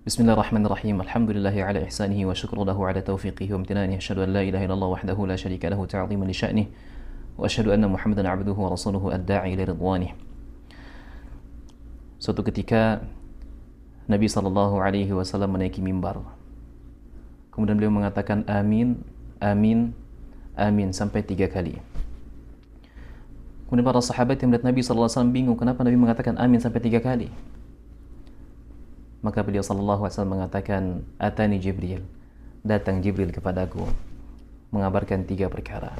Bismillahirrahmanirrahim. Alhamdulillahi ala ihsanihi wa syukru lahu ala taufiqihi wa amtinanihi. Asyhadu an la ilaha illallah wahdahu la syarika lahu ta'ziman li sya'nih. Wa asyhadu anna Muhammadan 'abduhu wa rasuluhu ad-da'i ila ridwanih. Suatu ketika Nabi sallallahu alaihi wasallam menaiki mimbar. Kemudian beliau mengatakan amin, amin, amin sampai 3 kali. Kemudian para sahabat yang melihat Nabi sallallahu alaihi wasallam bingung, kenapa Nabi mengatakan amin sampai 3 kali? Maka beliau sallallahu alaihi wasallam mengatakan, atani Jibril, datang Jibril kepadaku mengabarkan 3 perkara.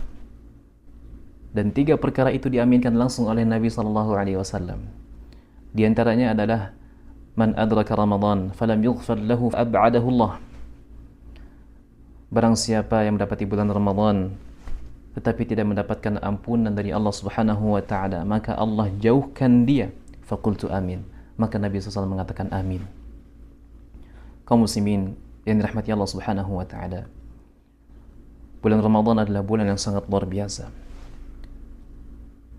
Dan 3 perkara itu diaminkan langsung oleh Nabi sallallahu alaihi wasallam. Di antaranya adalah man adraka Ramadan falam yughfar lahu ab'adahu Allah. Barang siapa yang mendapati bulan Ramadan tetapi tidak mendapatkan ampunan dari Allah Subhanahu wa taala, maka Allah jauhkan dia. Faqultu amin. Maka Nabi sallallahu alaihi wasallam mengatakan amin. Kaum muslimin yang dirahmati Allah Subhanahu wa taala, bulan Ramadan adalah bulan yang sangat luar biasa,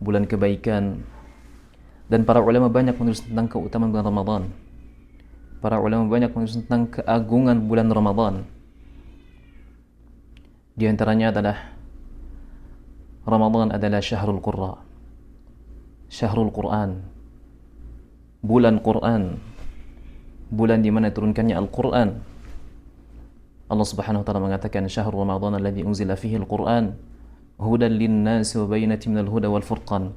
bulan kebaikan, dan para ulama banyak menulis tentang keutamaan bulan Ramadan. Para ulama banyak menulis tentang keagungan bulan Ramadan. Di antaranya adalah Ramadan adalah syahrul qurra, syahrul Quran, bulan Quran, bulan di mana turunkannya Al-Quran. Allah Subhanahu wa taala mengatakan syahrul Ramadan alladzi unzila fihi Al-Quran hudan lin-nasi wa bayyinatin minal huda wal furqan.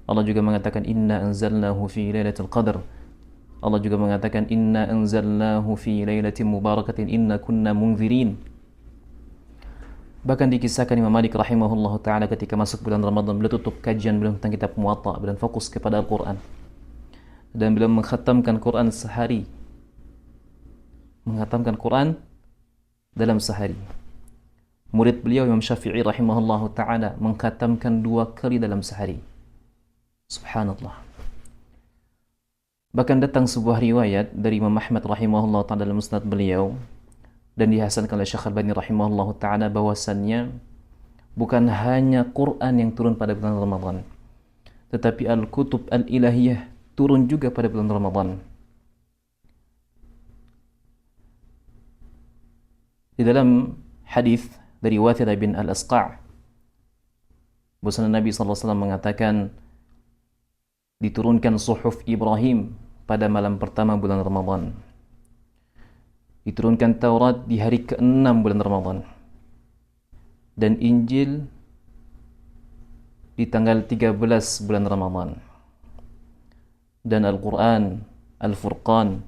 Allah juga mengatakan inna anzalnahu fi lailatul qadar. Allah juga mengatakan inna anzalnahu fi lailatin mubarakatin inna kunna munzirin. Bahkan dikisahkan Imam Malik rahimahullahu taala ketika masuk bulan Ramadan, beliau tutup kajian beliau tentang kitab Muwatta, beliau fokus kepada Al-Quran, dan beliau mengkhatamkan Quran sehari, menghatamkan Quran dalam sehari. Murid beliau Imam Syafi'i rahimahullahu ta'ala menghatamkan 2 kali dalam sehari. Subhanallah. Bahkan datang sebuah riwayat dari Imam Ahmad rahimahullahu ta'ala dalam musnad beliau, dan dihasankan oleh Syekh Albani rahimahullahu ta'ala, bahwasannya bukan hanya Quran yang turun pada bulan Ramadan, tetapi Al-Kutub Al-Ilahiyah turun juga pada bulan Ramadan. Di dalam hadis dari Wathidah bin Al-Asqa', bahwasanya Nabi sallallahu alaihi wasallam mengatakan diturunkan suhuf Ibrahim pada malam pertama bulan Ramadan. Diturunkan Taurat di hari ke-6 bulan Ramadan. Dan Injil di tanggal 13 bulan Ramadan. Dan Al-Quran, Al-Furqan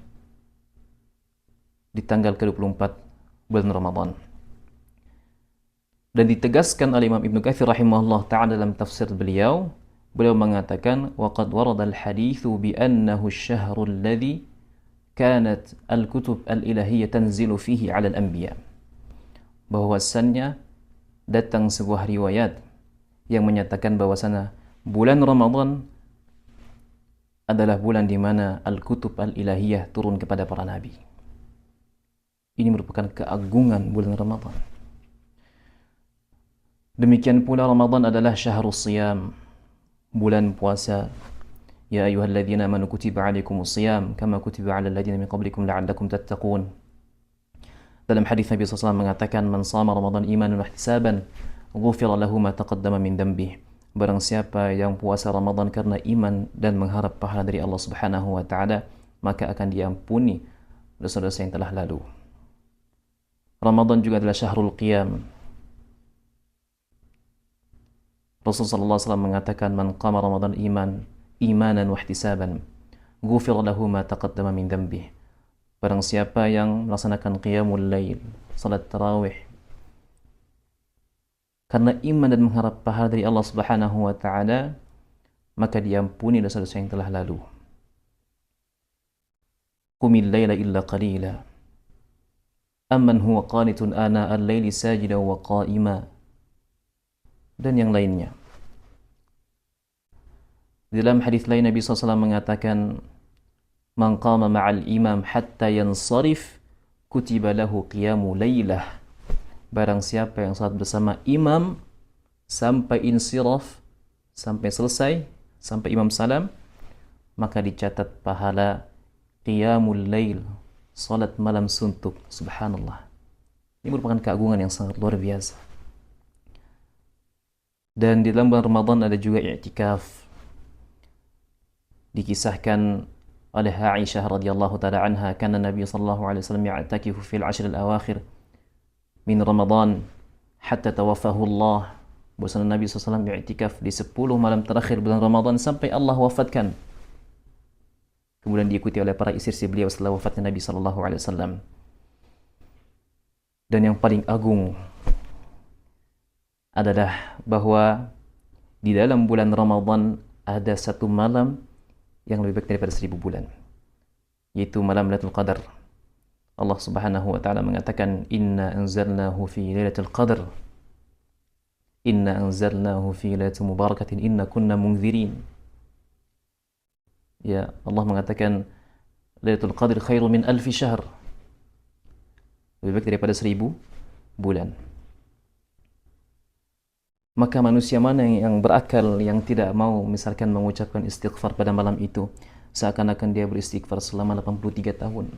di tanggal ke-24 bulan Ramadan. Dan ditegaskan oleh Imam Ibnu Katsir rahimahullah ta'ala dalam tafsir beliau, beliau mengatakan waqad warada al-hadithu bi annahu asy-syahrul ladzi kanat al-kutub al-ilahiyyah tanzilu fihi 'ala al-anbiya. Bahwasannya datang sebuah riwayat yang menyatakan bahwasanya bulan Ramadan adalah bulan di mana al-kutub al-ilahiyyah turun kepada para nabi. Ini merupakan keagungan bulan Ramadan. Demikian pula Ramadan adalah syahrus siyam, bulan puasa. Ya ayyuhalladzina amanu kutiba 'alaikumus shiyam kama kutiba 'alal ladzina min qablikum la'allakum tattaqun. Dalam hadis Nabi sallallahu alaihi wasallam mengatakan man shama Ramadan imanan wa ihtisaban ghufira lahu ma taqaddama min dhanbihi. Barang siapa yang puasa Ramadan karena iman dan mengharap pahala dari Allah Subhanahu wa taala, maka akan diampuni dosa-dosa yang telah lalu. Ramadan juga adalah syahrul qiyam. Rasulullah sallallahu alaihi wasallam mengatakan man qama Ramadan imanan wa ihtisaban ghufira lahu ma taqaddama min dhanbihi. Barang siapa yang melaksanakan qiyamul lail, salat tarawih, karena iman dan mengharap pahala dari Allah Subhanahu wa taala, maka diampuni dosa-dosa yang telah lalu. Qumil laila illa qalila amman huwa qanitun ana al-laili sajida wa qa'ima, dan yang lainnya. Dalam hadis lain Nabi SAW mengatakan man qama ma'al imam hatta yansarif kutiba lahu qiyamu laylah. Barang siapa yang salat bersama imam sampai insiraf, sampai selesai, sampai imam salam, maka dicatat pahala qiyamul lail, salat malam suntuk. Subhanallah. Ini merupakan keagungan yang sangat luar biasa. Dan di dalam bulan Ramadan ada juga i'tikaf. Dikisahkan oleh Aisyah radhiyallahu taala anha, kana Nabi sallallahu alaihi wasallam ya'takifu fil 'ashr al-awakhir min Ramadan hatta tawaffahu Allah. Bahwasanya Nabi SAW i'tikaf di 10 malam terakhir bulan Ramadan sampai Allah wafatkan. Kemudian diikuti oleh para istri beliau setelah wafatnya Nabi sallallahu alaihi wasallam. Dan yang paling agung adalah bahwa di dalam bulan Ramadan ada satu malam yang lebih baik daripada 1000 bulan, yaitu malam Lailatul Qadar. Allah Subhanahu wa taala mengatakan, "Inna anzalnahu fi Lailatul Qadar. Inna anzalnahu fi lailatin mubarakatin inna kunna munzirin." Ya, Allah mengatakan Lailatul Qadar khairu min alfi syahr. Lebih baik daripada 1000 bulan. Maka manusia mana yang berakal yang tidak mau misalkan mengucapkan istighfar pada malam itu, seakan-akan dia beristighfar selama 83 tahun.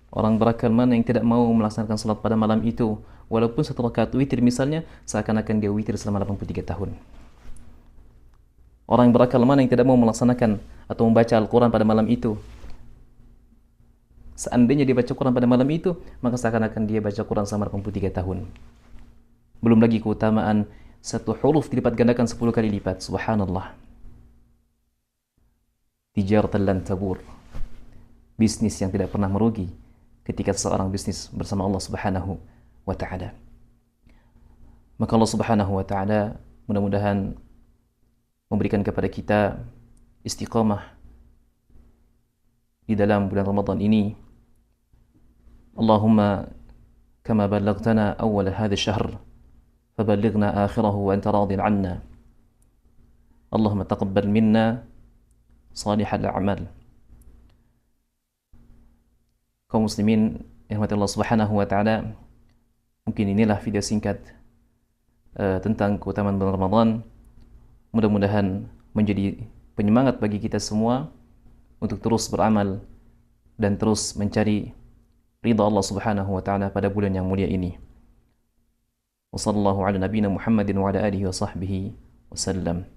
Orang berakal mana yang tidak mau melaksanakan salat pada malam itu, walaupun satu rakaat witir misalnya, seakan-akan dia witir selama 83 tahun. Orang berakal mana yang tidak mau melaksanakan atau membaca Al-Quran pada malam itu, seandainya dia baca Quran pada malam itu, maka seakan-akan dia baca Quran selama 83 tahun. Belum lagi keutamaan satu huruf dilipat gandakan 10 kali lipat. Subhanallah. Tijaratan lan tabur. Bisnis yang tidak pernah merugi ketika seseorang bisnis bersama Allah Subhanahu wa taala. Maka Allah Subhanahu wa taala mudah-mudahan memberikan kepada kita istiqamah di dalam bulan Ramadan ini. Allahumma kama ballagtana awal hadha syahr فبلغنا آخره وأنت راض عنا اللهم تقبل منا صالح الأعمال. Kaum muslimin yang dirahmati Allah Subhanahu wa taala, mungkin inilah video singkat tentang keutamaan bulan Ramadan. Mudah-mudahan menjadi penyemangat bagi kita semua untuk terus beramal dan terus mencari ridha Allah Subhanahu wa taala pada bulan yang mulia ini. وصلى الله على نبينا محمد وعلى آله وصحبه وسلم.